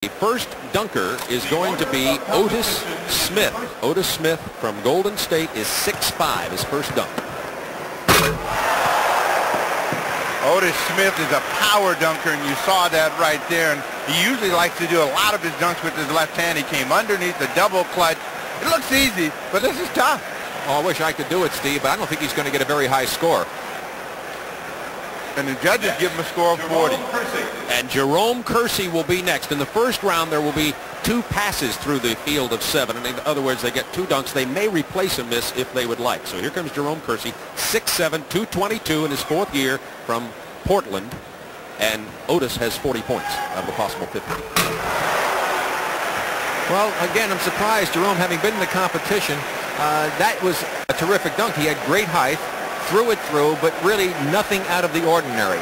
The first dunker is going to be Otis Smith. Otis Smith from Golden State is 6'5", his first dunk. Otis Smith is a power dunker, and you saw that right there. And he usually likes to do a lot of his dunks with his left hand. He came underneath the double clutch. It looks easy, but this is tough. Oh, I wish I could do it, Steve, but I don't think he's going to get a very high score. And the judges give him a score of 40. And Jerome Kersey will be next. In the first round, there will be 2 passes through the field of 7. And in other words, they get 2 dunks. They may replace a miss if they would like. So here comes Jerome Kersey, 6'7", 222 in his 4th year from Portland. And Otis has 40 points out of a possible 50. Well, again, I'm surprised, Jerome, having been in the competition, that was a terrific dunk. He had great height. Threw it through, but really nothing out of the ordinary.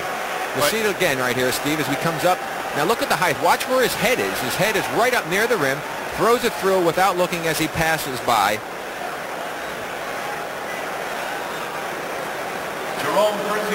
You'll see it again right here, Steve, as he comes up. Now look at the height. Watch where his head is. His head is right up near the rim. Throws it through without looking as he passes by.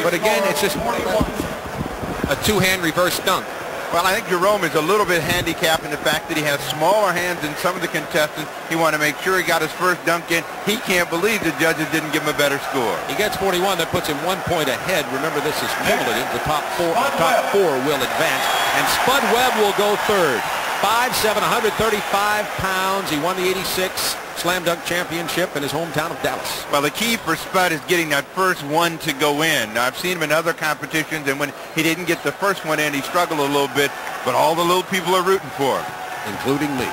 But again, it's just a 2-hand reverse dunk. Well, I think Jerome is a little bit handicapped in the fact that he has smaller hands than some of the contestants. He wanted to make sure he got his first dunk in. He can't believe the judges didn't give him a better score. He gets 41. That puts him 1 point ahead. Remember, this is cumulative. The top four will advance. And Spud Webb will go third. 5'7", 135 pounds. He won the '86 Slam Dunk Championship in his hometown of Dallas. Well, the key for Spud is getting that first one to go in. Now, I've seen him in other competitions, and when he didn't get the first one in, he struggled a little bit, but all the little people are rooting for him. Including me.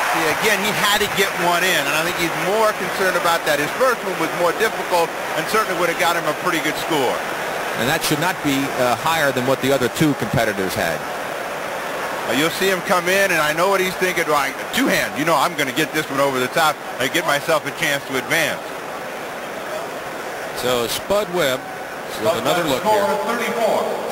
See, again, he had to get one in, and I think he's more concerned about that. His first one was more difficult and certainly would have got him a pretty good score. And that should not be higher than what the other 2 competitors had. You'll see him come in, and I know what he's thinking. Like, 2-hand, you know, I'm going to get this one over the top and get myself a chance to advance. So Spud Webb with another look here.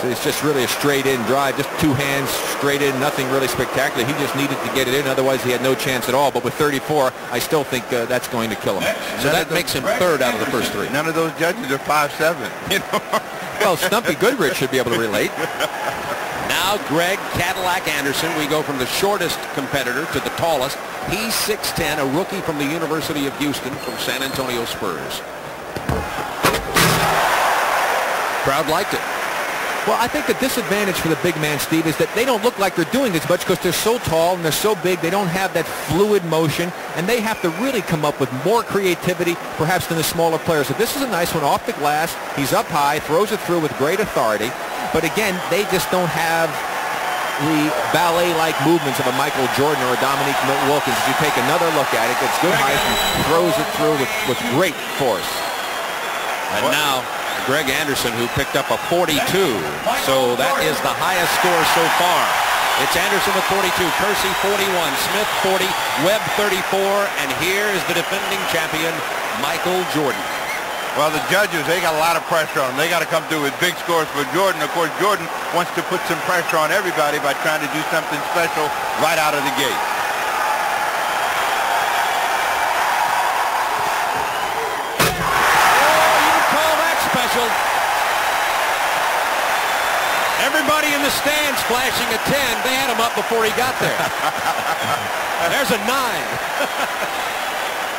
So it's just really a straight-in drive, just 2 hands straight in, nothing really spectacular. He just needed to get it in, otherwise he had no chance at all. But with 34, I still think that's going to kill him. So that makes him 3rd out of the first 3. None of those judges are 5'7", you know. Well, Stumpy Goodrich should be able to relate. Now Greg Cadillac Anderson. We go from the shortest competitor to the tallest. He's 6'10", a rookie from the University of Houston from San Antonio Spurs. Crowd liked it. Well, I think the disadvantage for the big man, Steve, is that they don't look like they're doing as much because they're so tall and they're so big. They don't have that fluid motion, and they have to really come up with more creativity, perhaps, than the smaller players. So this is a nice one off the glass. He's up high, throws it through with great authority. But again, they just don't have the ballet-like movements of a Michael Jordan or a Dominique Wilkins. If you take another look at it, gets good height and throws it through with great force. And now Greg Anderson, who picked up a 42. So that is the highest score so far. It's Anderson with 42, Kersey 41, Smith 40, Webb 34, and here is the defending champion, Michael Jordan. Well, the judges, they got a lot of pressure on them. They got to come through with big scores for Jordan. Of course, Jordan wants to put some pressure on everybody by trying to do something special right out of the gate. Everybody in the stands flashing a 10. They had him up before he got there. There's a 9.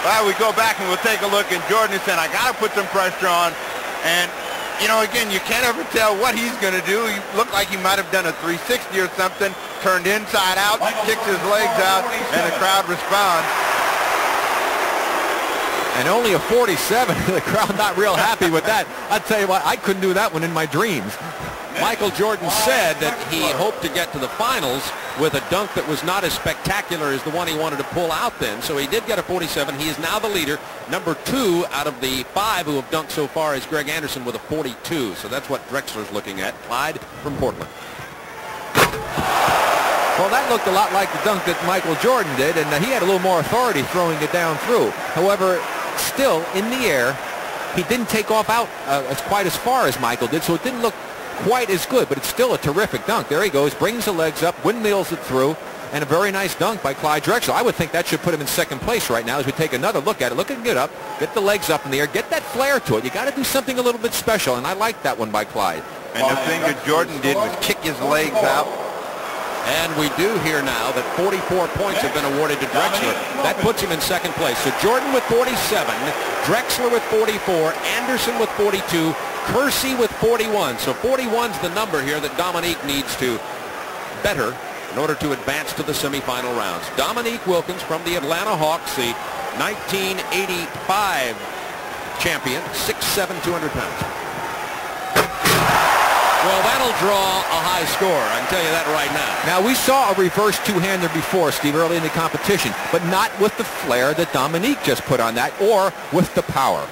Well, we go back and we'll take a look, and Jordan is saying, I got to put some pressure on. And, you know, again, you can't ever tell what he's going to do. He looked like he might have done a 360 or something, turned inside out, kicks his legs out, and the crowd responds. And only a 47. The crowd not real happy with that. I'll tell you what, I couldn't do that one in my dreams. Michael Jordan said that he hoped to get to the finals with a dunk that was not as spectacular as the one he wanted to pull out then. So he did get a 47. He is now the leader. Number 2 out of the 5 who have dunked so far is Greg Anderson with a 42. So that's what Drexler's looking at. Clyde from Portland. Well, that looked a lot like the dunk that Michael Jordan did, and he had a little more authority throwing it down through. However, still in the air, he didn't take off out quite as far as Michael did, so it didn't look quite as good, but it's still a terrific dunk. There he goes, brings the legs up, windmills it through, and a very nice dunk by Clyde Drexler. I would think that should put him in 2nd place right now as we take another look at it. Look at him get up, get the legs up in the air, get that flair to it. You got to do something a little bit special, and I like that one by Clyde. And the thing that Jordan did was kick his legs out. And we do hear now that 44 points have been awarded to Drexler. That puts him in second place. So Jordan with 47, Drexler with 44, Anderson with 42, Kersey with 41. So 41's the number here that Dominique needs to better in order to advance to the semifinal rounds. Dominique Wilkins from the Atlanta Hawks, the 1985 champion, 6'7", 200 pounds. Well, that'll draw a high score. I can tell you that right now. Now, we saw a reverse two-hander before, Steve, early in the competition, but not with the flair that Dominique just put on that, or with the power.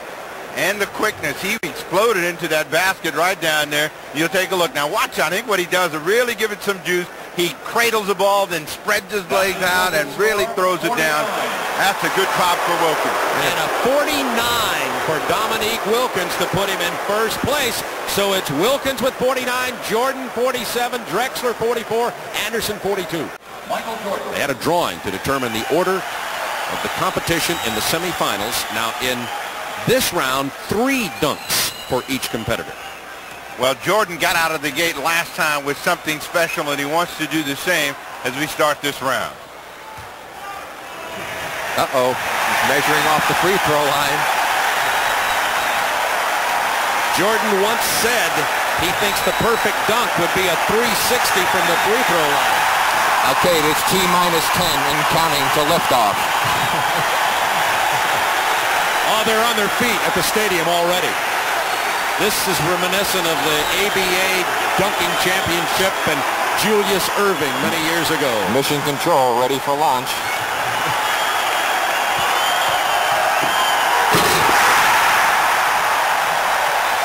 And the quickness. He exploded into that basket right down there. You'll take a look. Now, watch, I think what he does to really give it some juice, he cradles the ball, then spreads his legs out and really throws it down. That's a good pop for Wilkins. And a 49 for Dominique Wilkins to put him in first place. So it's Wilkins with 49, Jordan 47, Drexler 44, Anderson 42. Michael Jordan. They had a drawing to determine the order of the competition in the semifinals. Now in this round, 3 dunks for each competitor. Well, Jordan got out of the gate last time with something special, and he wants to do the same as we start this round. Uh-oh. He's measuring off the free throw line. Jordan once said he thinks the perfect dunk would be a 360 from the free throw line. Okay, it's T-10 and counting to liftoff. Oh, they're on their feet at the stadium already. This is reminiscent of the ABA dunking championship and Julius Erving many years ago. Mission control, ready for launch.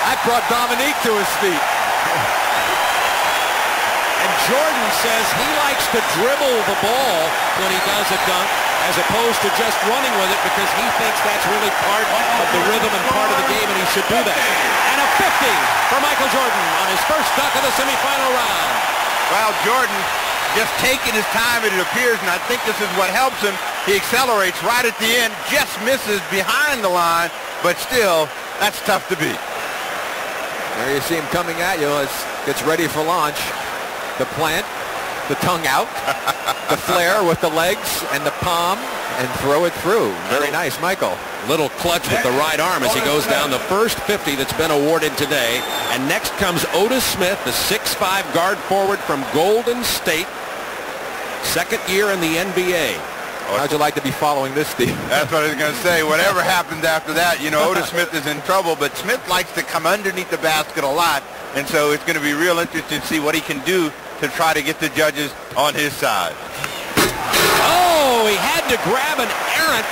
That brought Dominique to his feet. And Jordan says he likes to dribble the ball when he does a dunk, as opposed to just running with it, because he thinks that's really part of the rhythm and part of the game, and he should do that. And a 50 for Michael Jordan on his first dunk of the semifinal round. Well, Jordan just taking his time, it appears, and I think this is what helps him. He accelerates right at the end, just misses behind the line, but still, that's tough to beat. There you see him coming at you as gets ready for launch. The plant, the tongue out, the flare with the legs and the palm, and throw it through. Very nice, Michael. Little clutch with the right arm as he goes down the first 50 that's been awarded today. And next comes Otis Smith, the 6'5" guard forward from Golden State. Second year in the NBA. How'd you like to be following this, Steve? That's what I was going to say. Whatever happens after that, you know, Otis Smith is in trouble, but Smith likes to come underneath the basket a lot, and so it's going to be real interesting to see what he can do to try to get the judges on his side. Oh, he had to grab an errant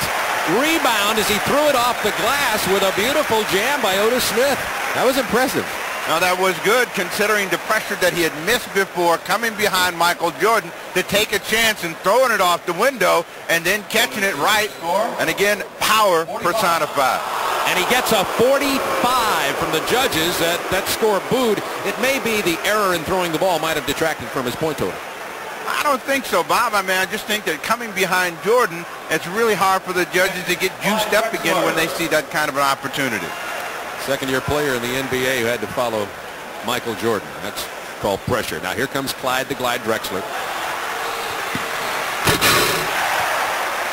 rebound as he threw it off the glass with a beautiful jam by Otis Smith. That was impressive. Now, that was good considering the pressure that he had missed before, coming behind Michael Jordan to take a chance and throwing it off the window and then catching it right. And again, power personified. And he gets a 45 from the judges. That score booed. It may be the error in throwing the ball might have detracted from his point total. I don't think so, Bob. I mean, I just think that coming behind Jordan, it's really hard for the judges to get juiced up again when they see that kind of an opportunity. Second-year player in the NBA who had to follow Michael Jordan. That's called pressure. Now here comes Clyde Drexler.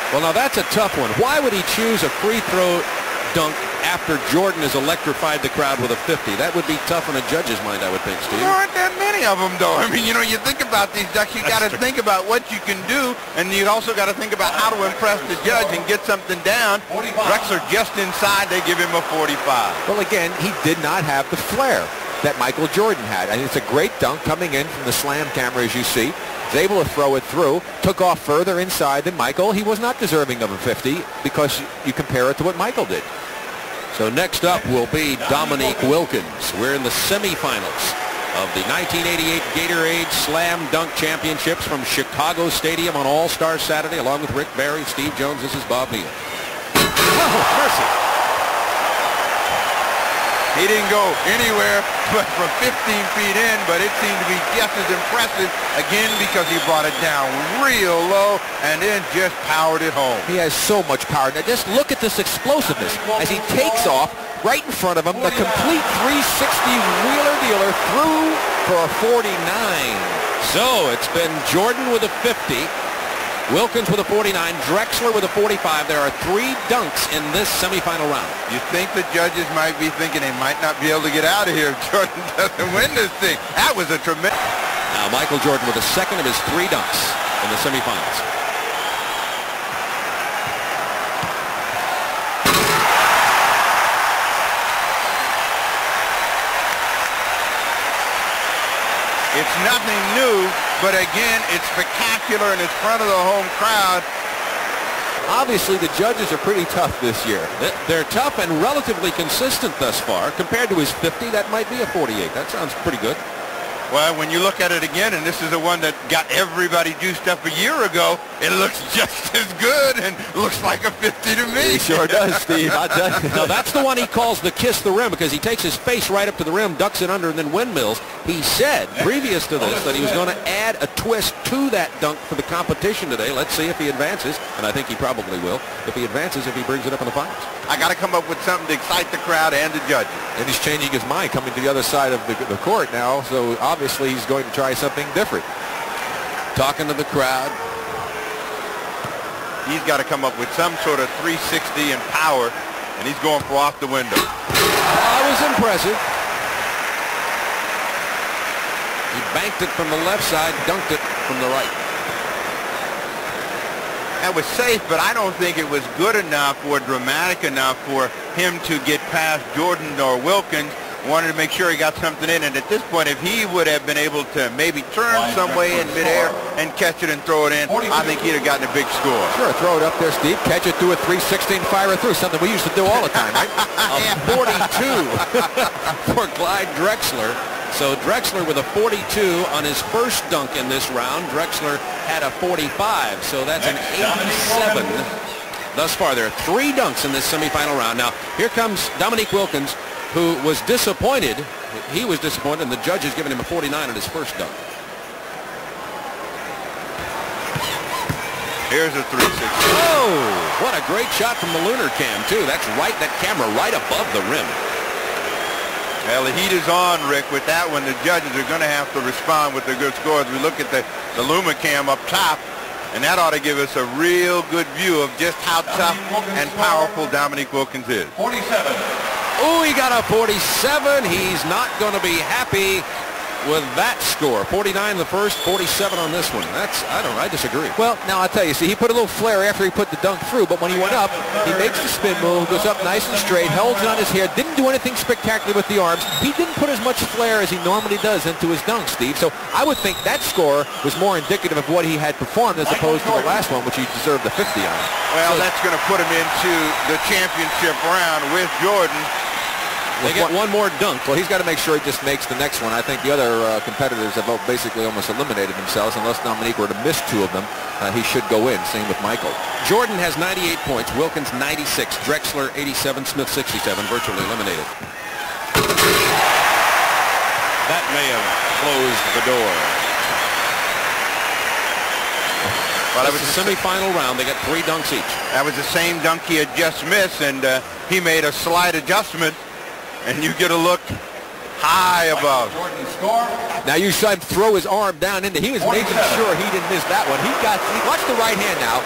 Well, now that's a tough one. Why would he choose a free throw dunk after Jordan has electrified the crowd with a 50? That would be tough on a judge's mind, I would think, Steve. There aren't that many of them, though. I mean, you know, you think about these ducks, you got to think about what you can do, and you also got to think about how to impress the judge and get something down. Drexler just inside, they give him a 45. Well, again, he did not have the flair that Michael Jordan had. I mean, it's a great dunk coming in from the slam camera, as you see. Was able to throw it through, took off further inside than Michael. He was not deserving of a 50 because you compare it to what Michael did. So next up will be Dominique Wilkins. We're in the semifinals of the 1988 Gatorade Slam Dunk Championships from Chicago Stadium on All-Star Saturday, along with Rick Barry, Steve Jones. This is Bob Neal. Oh, mercy. He didn't go anywhere but from 15 feet in, but it seemed to be just as impressive, again, because he brought it down real low and then just powered it home. He has so much power. Now just look at this explosiveness as he takes off, right in front of him. The complete 360 wheeler dealer through for a 49. So it's been Jordan with a 50, Wilkins with a 49, Drexler with a 45. There are 3 dunks in this semifinal round. You think the judges might be thinking they might not be able to get out of here if Jordan doesn't win this thing. That was a tremendous... Now Michael Jordan with a second of his 3 dunks in the semifinals. It's nothing new, but again, it's spectacular and it's front of the home crowd. Obviously, the judges are pretty tough this year. They're tough and relatively consistent thus far. Compared to his 50, that might be a 48. That sounds pretty good. Well, when you look at it again, and this is the one that got everybody juiced up a year ago, it looks just as good and looks like a 50 to me. He sure does, Steve. I'll tell you. Now, that's the one he calls the kiss the rim because he takes his face right up to the rim, ducks it under, and then windmills. He said previous to this that he was going to add a twist to that dunk for the competition today. Let's see if he advances, and I think he probably will. If he advances, if he brings it up in the finals. I got to come up with something to excite the crowd and the judges. And he's changing his mind coming to the other side of the court now, so obviously he's going to try something different. Talking to the crowd. He's got to come up with some sort of 360 and power, and he's going for off the window. That was impressive. He banked it from the left side, dunked it from the right. That was safe, but I don't think it was good enough or dramatic enough for him to get past Jordan or Wilkins. Wanted to make sure he got something in, and at this point, if he would have been able to maybe turn some way in midair and catch it and throw it in, I think he'd have gotten a big score. Sure, throw it up there, Steve. Catch it, do a 360 and fire it through. Something we used to do all the time, right? A 42 for Clyde Drexler. So Drexler with a 42 on his first dunk in this round. Drexler had a 45, so that's an 87 thus far. There are 3 dunks in this semifinal round. Now, here comes Dominique Wilkins, who was disappointed. He was disappointed, and the judge has given him a 49 on his first dunk. Here's a 360. Oh, what a great shot from the lunar cam, too. That's right, that camera right above the rim. Well, the heat is on, Rick. With that one, the judges are going to have to respond with their good scores. We look at the Lumicam up top, and that ought to give us a real good view of just how tough and powerful Dominique Wilkins is. 47. Oh, he got a 47. He's not going to be happy with that score. 49 the first, 47 on this one. That's, I don't know, I disagree. Well, now I'll tell you, see, he put a little flare after he put the dunk through, but when he went up, he makes the spin move, goes up nice and straight, holds it on his hair, didn't do anything spectacular with the arms. He didn't put as much flair as he normally does into his dunk, Steve. So I would think that score was more indicative of what he had performed as opposed to the last one, which he deserved the 50 on. Well, so that's going to put him into the championship round with Jordan. They get one more dunk. Well, he's got to make sure he just makes the next one. I think the other competitors have basically almost eliminated themselves. Unless Dominique were to miss 2 of them, he should go in. Same with Michael. Jordan has 98 points. Wilkins 96. Drexler 87. Smith 67. Virtually eliminated. That may have closed the door. Well, that was the semifinal round. They got 3 dunks each. That was the same dunk he had just missed, and he made a slight adjustment. And you get a look high above. Now you saw him throw his arm down into. He was making sure he didn't miss that one. Watch the right hand now.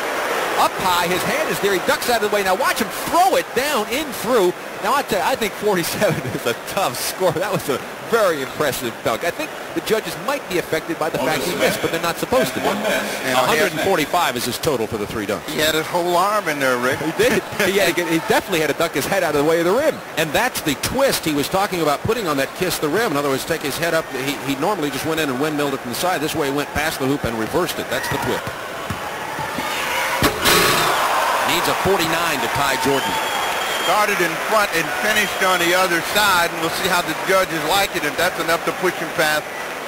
Up high, his hand is there. He ducks out of the way. Now watch him throw it down in through. Now I tell you, I think 47 is a tough score. That was a very impressive dunk. I think the judges might be affected by the fact he missed, but they're not supposed to be. 145 is his total for the 3 dunks. He had his whole arm in there, Rick. He did. He definitely had to duck his head out of the way of the rim. And that's the twist he was talking about putting on that kiss the rim. In other words, take his head up. He normally just went in and windmilled it from the side. This way he went past the hoop and reversed it. That's the twist. Needs a 49 to tie Jordan. Started in front and finished on the other side, and we'll see how the judges like it, if that's enough to push him past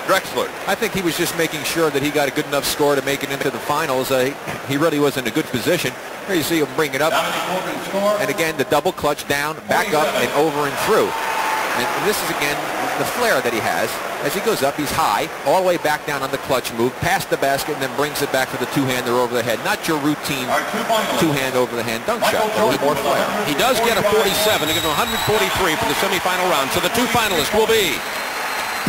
Drexler. I think he was just making sure that he got a good enough score to make it into the finals. He really was in a good position. Here you see him bring it up. And again, the double clutch down, back up, and over and through. And this is, again, the flair that he has. As he goes up, he's high, all the way back down on the clutch move, past the basket, and then brings it back for the two-hander over the head. Not your routine two-hand over-the-hand dunk shot. A little more flair. He does get a 47 to give him 143 for the semifinal round. So the two finalists will be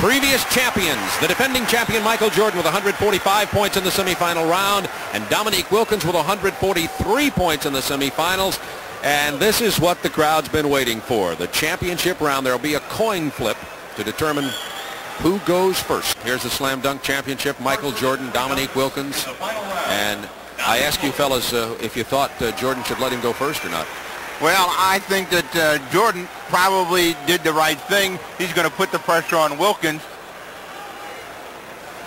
previous champions, the defending champion Michael Jordan with 145 points in the semifinal round, and Dominique Wilkins with 143 points in the semifinals. And this is what the crowd's been waiting for. The championship round. There will be a coin flip to determine who goes first. Here's the slam dunk championship. Michael Jordan, Dominique Wilkins. And I ask you fellas if you thought Jordan should let him go first or not. Well, I think that Jordan probably did the right thing. He's going to put the pressure on Wilkins.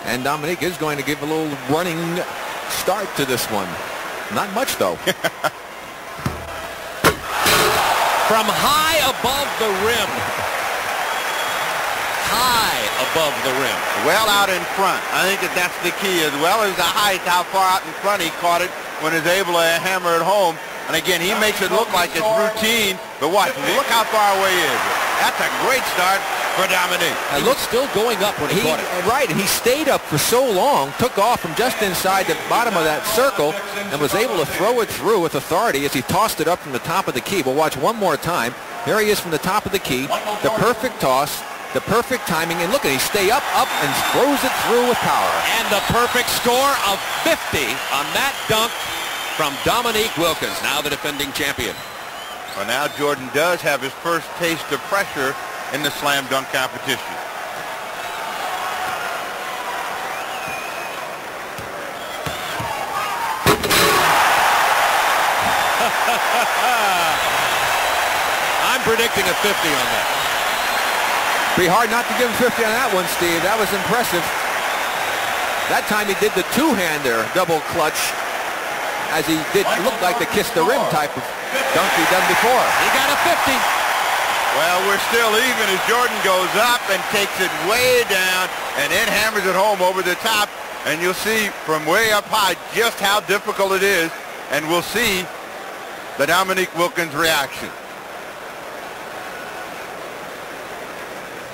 And Dominique is going to give a little running start to this one. Not much, though. From high above the rim. High above the rim. Well out in front. I think that that's the key, as well as the height, how far out in front he caught it when he's able to hammer it home. And again, he makes it look like it's routine, but watch, look how far away he is. That's a great start for Dominique. And look, still going up when he caught it. Right, and he stayed up for so long, took off from just inside the bottom of that circle, and was able to throw it through with authority as he tossed it up from the top of the key. But watch one more time. There he is from the top of the key, the perfect toss, the perfect timing, and look at he stay up, and throws it through with power. And the perfect score of 50 on that dunk from Dominique Wilkins, now the defending champion. Well, now Jordan does have his first taste of pressure in the slam dunk competition. I'm predicting a 50 on that. Be hard not to give him 50 on that one, Steve. That was impressive. That time he did the two-hander double clutch, as he did look like the kiss the rim type of dunk he done before. He got a 50. Well, we're still even as Jordan goes up and takes it way down and then hammers it home over the top. And you'll see from way up high just how difficult it is. And we'll see the Dominique Wilkins reaction.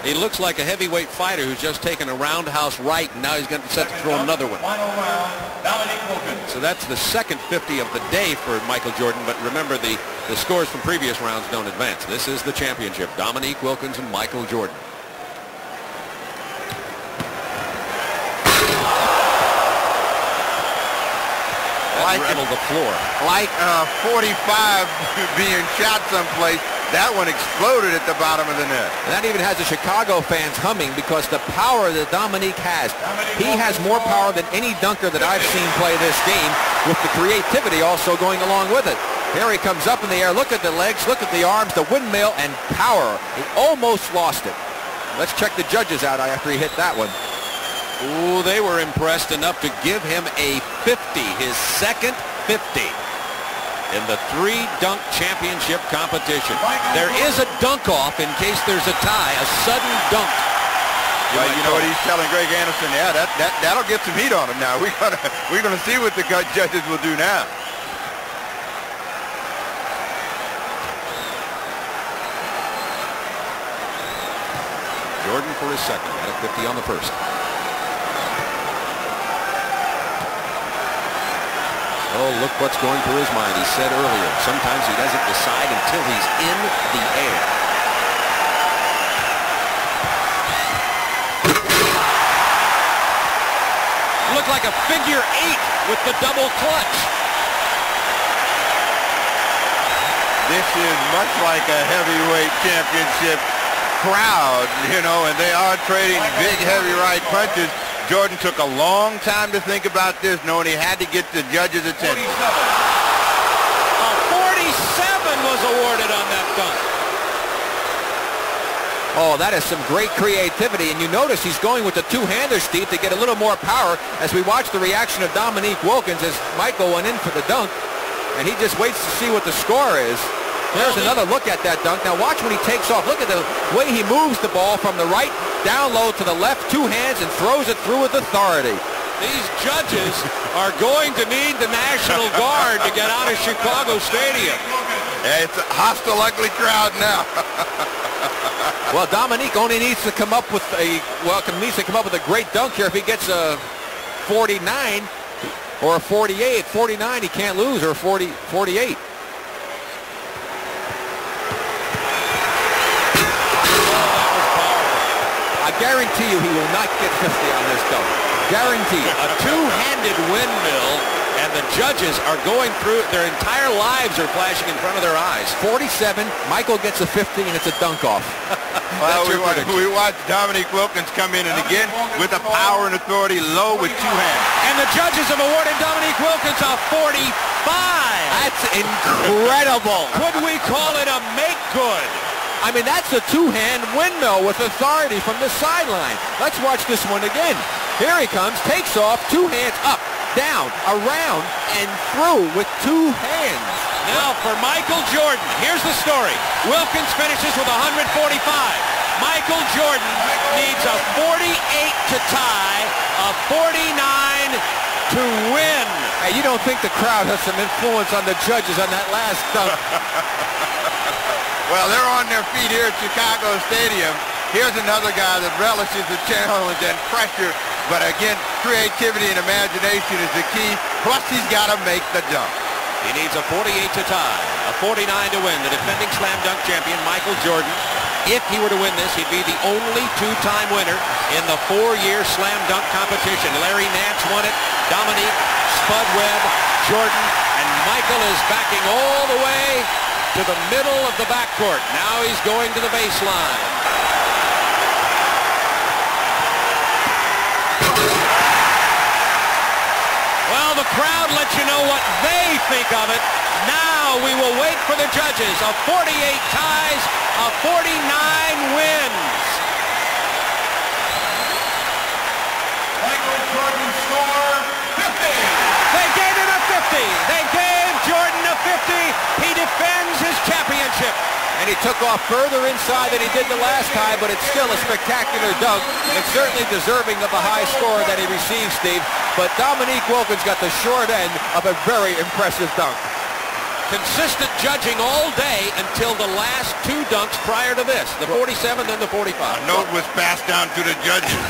He looks like a heavyweight fighter who's just taken a roundhouse right, and now he's going to set to throw another one. Final round, Dominique Wilkins. So that's the second 50 of the day for Michael Jordan, but remember the scores from previous rounds don't advance. This is the championship. Dominique Wilkins and Michael Jordan. That rattled the floor. Like 45 being shot someplace. That one exploded at the bottom of the net. And that even has the Chicago fans humming because the power that Dominique has. He has more power than any dunker that I've seen play this game, with the creativity also going along with it. Here he comes up in the air. Look at the legs, look at the arms, the windmill, and power. He almost lost it. Let's check the judges out after he hit that one. Ooh, they were impressed enough to give him a 50, his second 50. In the three-dunk championship competition. There is a dunk-off in case there's a tie, a sudden dunk. Well, you know what he's telling Greg Anderson? Yeah, that'll get some heat on him now. We're gonna see what the judges will do now. Jordan for his second, at a 50 on the first. Oh, look what's going through his mind. He said earlier, sometimes he doesn't decide until he's in the air. Looked like a figure 8 with the double clutch. This is much like a heavyweight championship crowd, you know, and they are trading big, heavy right punches. Jordan took a long time to think about this, knowing he had to get the judges' attention. 47 was awarded on that dunk. Oh, that is some great creativity, and you notice he's going with the two-hander, Steve, to get a little more power as we watch the reaction of Dominique Wilkins as Michael went in for the dunk, and he just waits to see what the score is. There's another look at that dunk. Now watch when he takes off. Look at the way he moves the ball from the right down low to the left, two hands, and throws it through with authority. These judges are going to need the National Guard to get out of Chicago Stadium. Yeah, it's a hostile, ugly crowd now. Well, Dominique only needs to come up with a great dunk here. If he gets a 49 or a 48, 49 he can't lose, or 48. I guarantee you he will not get 50 on this dunk. Guarantee. A two-handed windmill, and the judges are going through it. Their entire lives are flashing in front of their eyes. 47, Michael gets a 50, and it's a dunk off. Well, we watched Dominique Wilkins come in, and again, with the power and authority, low with two hands. And the judges have awarded Dominique Wilkins a 45. That's incredible. Could we call it a make-good? I mean, that's a two-hand windmill with authority from the sideline. Let's watch this one again. Here he comes, takes off, two hands up, down, around, and through with two hands. Now for Michael Jordan, here's the story. Wilkins finishes with 145. Michael Jordan needs a 48 to tie, a 49 to win. Hey, you don't think the crowd has some influence on the judges on that last dunk? Well, they're on their feet here at Chicago Stadium. Here's another guy that relishes the challenge and pressure. But again, creativity and imagination is the key. Plus, he's got to make the dunk. He needs a 48 to tie, a 49 to win. The defending slam dunk champion, Michael Jordan, if he were to win this, he'd be the only two-time winner in the four-year slam dunk competition. Larry Nance won it, Dominique, Spud Webb, Jordan, and Michael is backing all the way to the middle of the backcourt. Now he's going to the baseline. Well, the crowd lets you know what they think of it. Now we will wait for the judges. A 48 ties, a 49 wins. Michael Jordan score 50. They gave him a 50. They gave Jordan a 50. He defends his championship. And he took off further inside than he did the last time, but it's still a spectacular dunk. It's certainly deserving of the high score that he received, Steve. But Dominique Wilkins got the short end of a very impressive dunk. Consistent judging all day until the last two dunks prior to this, the 47 and the 45. A note was passed down to the judges.